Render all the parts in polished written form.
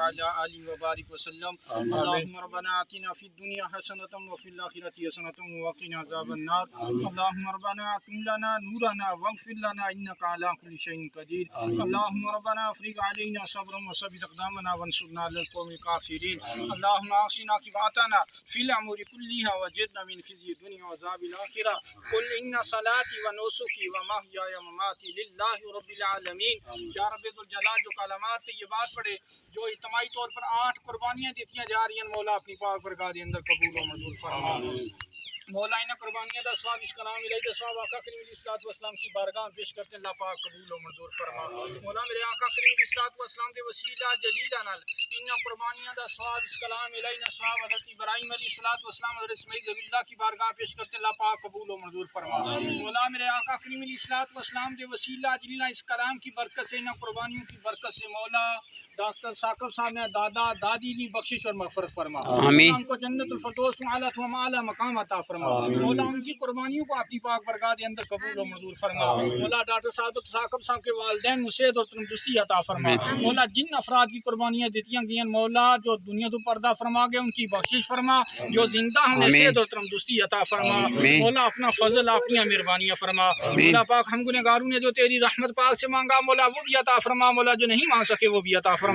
وعلى آله وبارك وسلم. اللهم ربنا آتنا في الدنيا حسنة وفي الآخرة حسنة وقنا عذاب النار. اللهم ربنا أتم لنا نورنا واغفر لنا إنك على كل شيء قدير. اللهم ربنا افرغ علينا صبرا وثبت أقدامنا وانصرنا على القوم الكافرين. اللهم أحسن عاقبتنا في الأمور كلها وأجرنا من خزي الدنيا وعذاب الآخرة. قل إن صلاتي ونسكي ومحياي ومماتي لله رب العالمین. یا رب ذوالجلال جو کلمات طیبات پڑھے جو اجتماعی طور پر 8 قربانیاں دیتی جا رہی ہیں مولا اپنی پاک برکات کے اندر قبول و منظور فرما. مولا انہیں قربانیاں دا ثواب اس کلام الہی دا ثواب آقا کریم علیہ الصلوۃ والسلام کی بارگاہ میں پیش کرتے اللہ پاک قبول و منظور فرما. مولا میرے آقا کریم علیہ الصلوۃ والسلام کے وسیلہ جلیلہ نال انہاں قربانیاں دا ثواب اس کلام الہی دا ثواب حضرت ابراہیم علیہ الصلوۃ والسلام حضرت اسماعیل ذبیح اللہ کی بارگاہ میں پیش کرتے اللہ پاک قبول و منظور فرما. مولا میرے آقا کریم علیہ الصلوۃ والسلام کے وسیلہ جلیلہ اس کلام کی برکت سے انہاں قربانیوں کی برکت سے مولا ڈاکٹر ثاقب صاحب نے دادا دادی کی بخشش اور مغفرت فرما. آمین. ان کو جنت الفردوس اعلیٰ و اعلیٰ مقام عطا فرما. مولا ان کی قربانیوں کو اپنی پاک برکات کے اندر قبول و منظور فرما. مولا ڈاکٹر ثاقب صاحب کے والدین مسعد اور تندرستی عطا فرما. مولا جن افراد کی قربانیاں دیتیاں گئی ہیں مولا جو دنیا تو پردہ فرما گئے ان کی بخشش فرما. جو زندہ ہیں صحت اور تندرستی عطا فرما. مولا اپنا فضل اپنی مہربانیاں فرما. مولا پاک ہم گنہگاروں نے جو تیری رحمت پاک سے مانگا مولا وہ بھی عطا فرما. مولا جو نہیں مانگ سکے وہ بھی عطا فرما.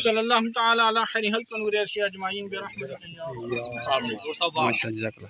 صلی اللہ تعالی علی خیر خلق نور ارشاد اجمعین برحمتک یا ماشاء اللہ.